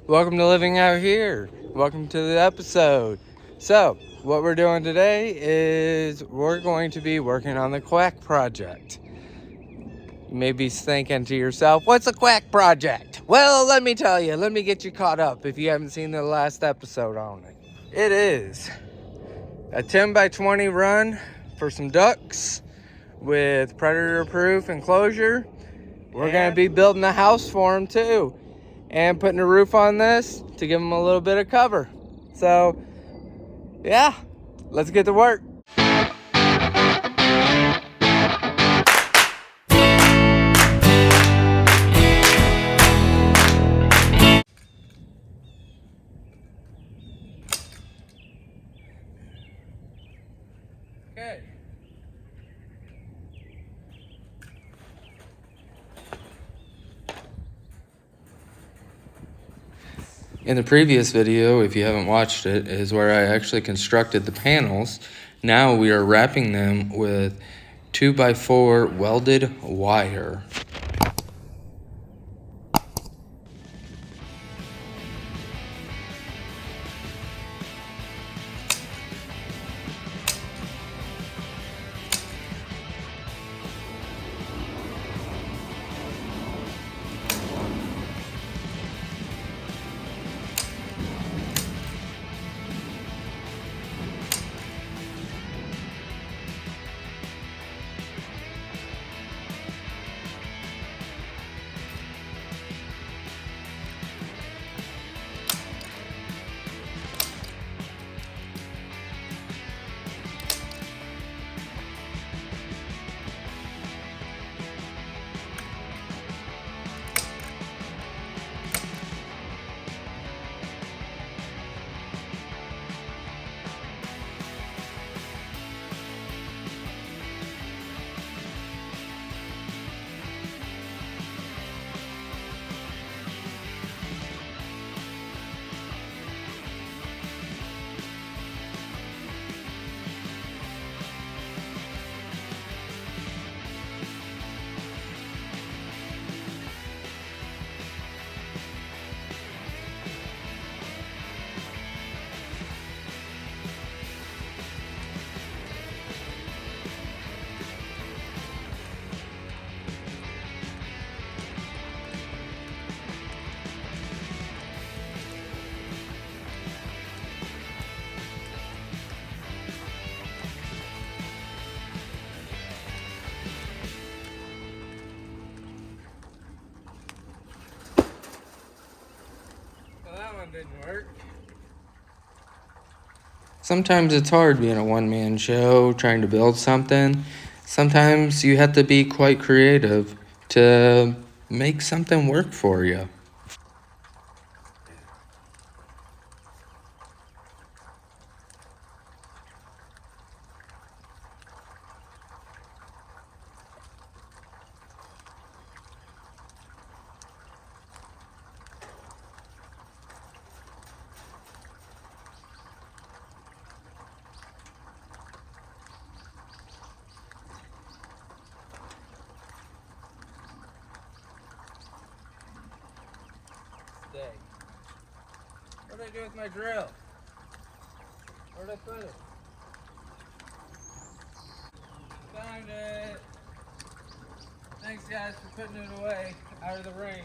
Welcome to Living Out Here. Welcome to the episode. So, what we're doing today is we're going to be working on the Quack Project. You may be thinking to yourself, what's a Quack Project? Well, let me tell you. Let me get you caught up if you haven't seen the last episode on it. It is a 10 by 20 run for some ducks with predator-proof enclosure. We're going to be building a house for them too, and putting a roof on this to give them a little bit of cover. So, yeah, let's get to work. Okay. In the previous video, if you haven't watched it, is where I actually constructed the panels. Now we are wrapping them with 2x4 welded wire. Didn't work. Sometimes it's hard being a one-man show, trying to build something. Sometimes you have to be quite creative to make something work for you. What did I do with my drill? Where'd I put it? Found it. Thanks guys for putting it away out of the rain.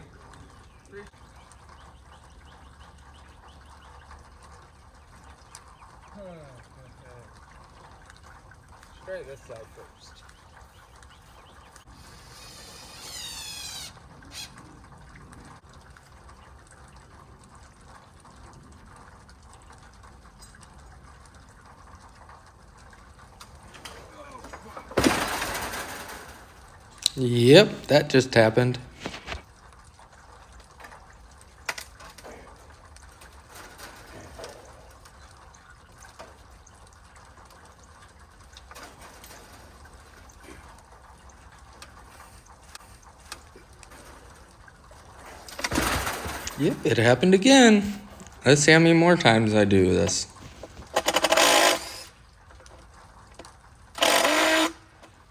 Try this side first. Yep, that just happened. Yep, it happened again. Let's see how many more times I do this.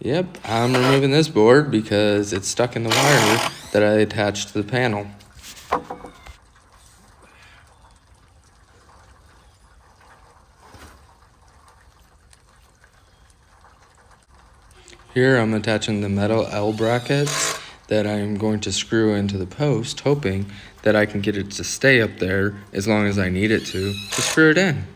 Yep, I'm removing this board because it's stuck in the wire that I attached to the panel. Here I'm attaching the metal L brackets that I am going to screw into the post, hoping that I can get it to stay up there as long as I need it to screw it in.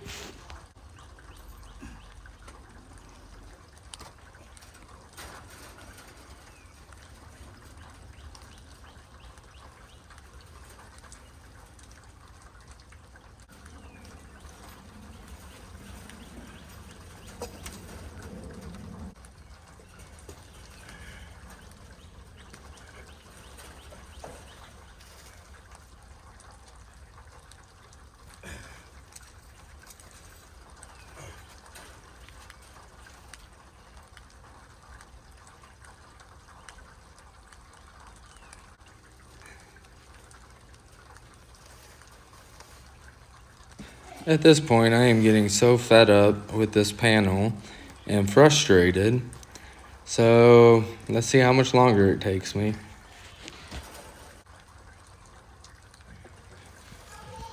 At this point, I am getting so fed up with this panel and frustrated. So let's see how much longer it takes me.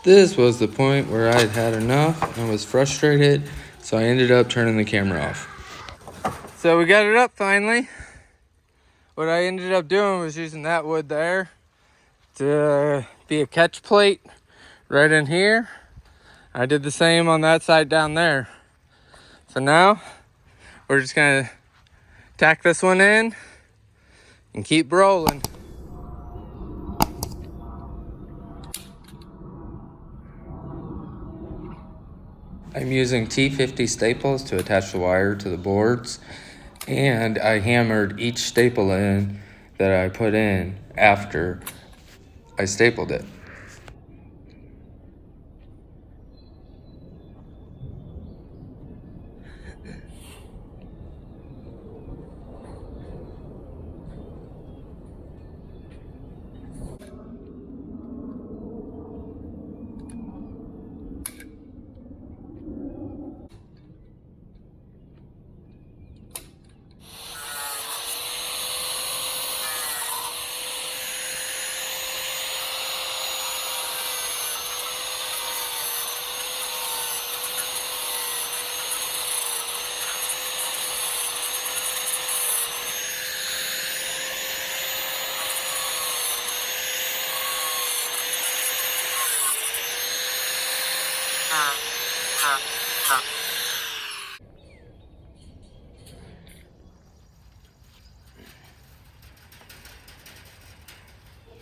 This was the point where I had had enough and was frustrated, so I ended up turning the camera off. So we got it up finally. What I ended up doing was using that wood there to be a catch plate right in here. I did the same on that side down there. So now we're just gonna tack this one in and keep rolling. I'm using T50 staples to attach the wire to the boards, and I hammered each staple in that I put in after I stapled it.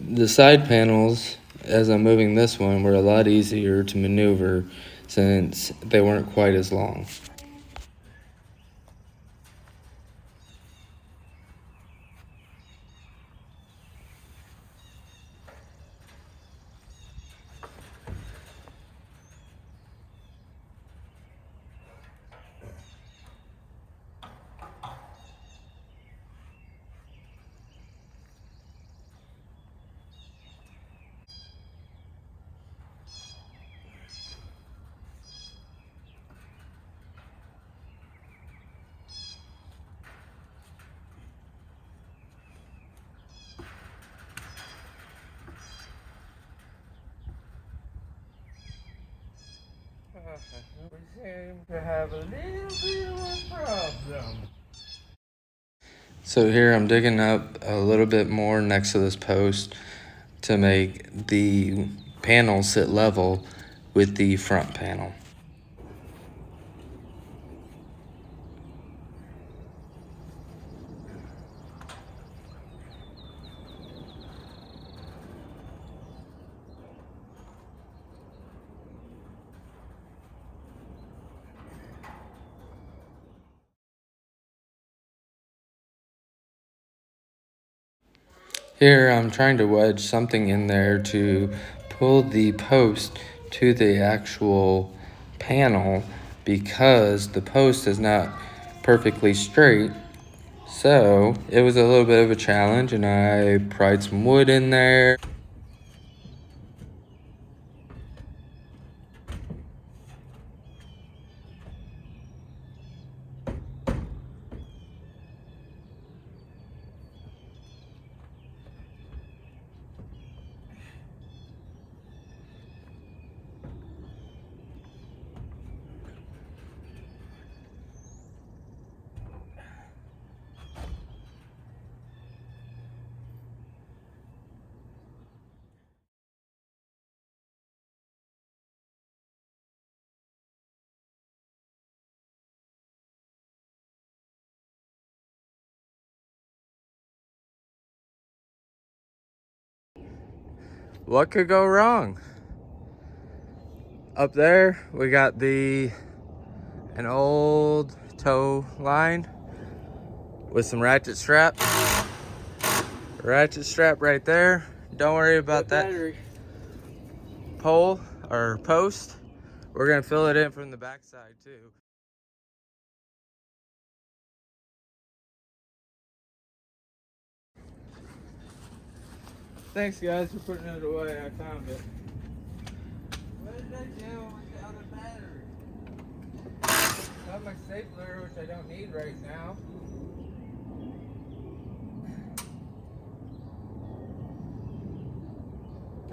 The side panels, as I'm moving this one, were a lot easier to maneuver since they weren't quite as long. We seem to have a little bit of a problem. So here I'm digging up a little bit more next to this post to make the panel sit level with the front panel. Here I'm trying to wedge something in there to pull the post to the actual panel because the post is not perfectly straight. So it was a little bit of a challenge, and I pried some wood in there. what could go wrong? Up there, we got an old tow line with some ratchet strap. Ratchet strap right there. Don't worry about that pole or post. We're gonna fill it in from the backside too. Thanks guys for putting it away. I found it. What did I do with the other battery? Got my stapler, which I don't need right now.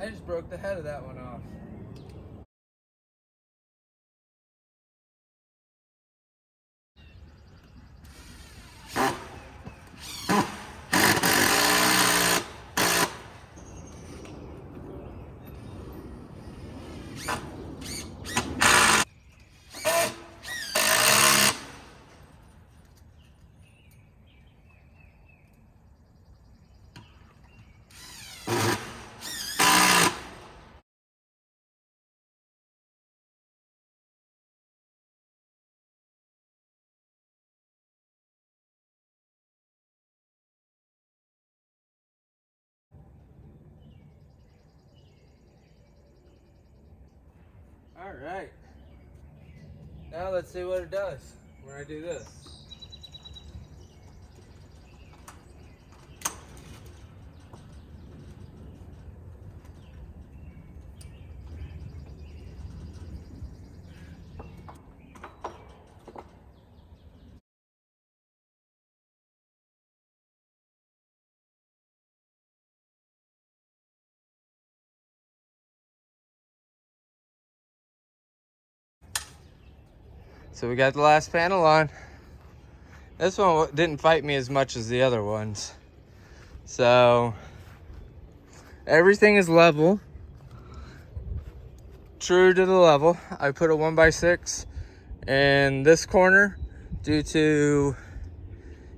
I just broke the head of that one off. All right. Now let's see what it does when I do this. So we got the last panel on. This one didn't fight me as much as the other ones. So everything is level, true to the level. I put a 1x6 in this corner due to,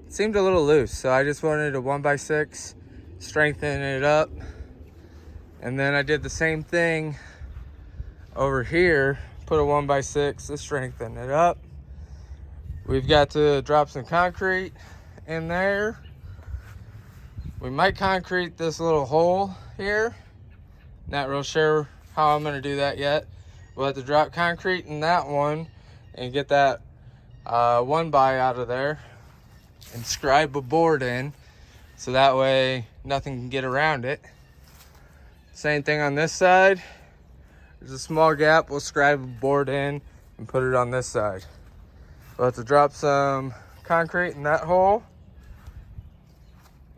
it seemed a little loose. So I just wanted a 1x6, strengthen it up. And then I did the same thing over here. Put a 1x6 to strengthen it up. We've got to drop some concrete in there. We might concrete this little hole here. Not real sure how I'm gonna do that yet. We'll have to drop concrete in that one and get that 1x out of there and scribe a board in so that way nothing can get around it. Same thing on this side. There's a small gap, we'll scribe a board in and put it on this side. We'll have to drop some concrete in that hole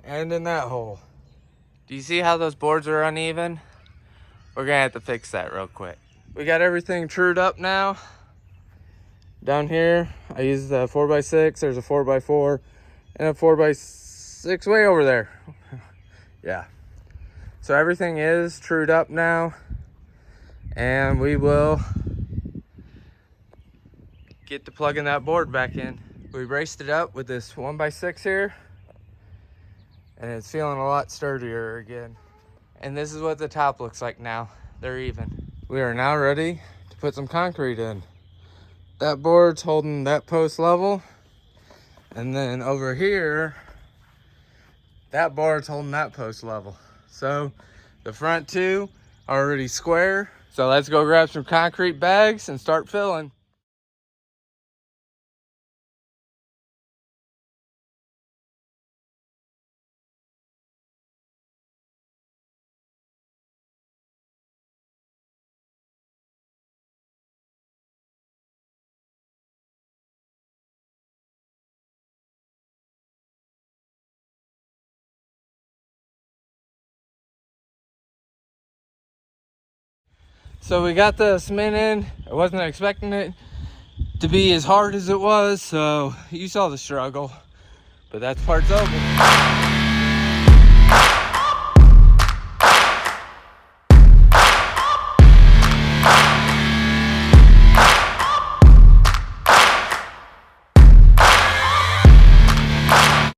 and in that hole. Do you see how those boards are uneven? We're gonna have to fix that real quick. We got everything trued up now. Down here, I used a 4x6, there's a 4x4, and a 4x6 way over there. Yeah. So everything is trued up now. And we will get to plugging that board back in. We braced it up with this 1x6 here, and it's feeling a lot sturdier again. And this is what the top looks like now. They're even. We are now ready to put some concrete in. That board's holding that post level, and then over here, that board's holding that post level. So the front two are already square. So let's go grab some concrete bags and start filling. So we got the cement in. I wasn't expecting it to be as hard as it was, so you saw the struggle, but that's part's over.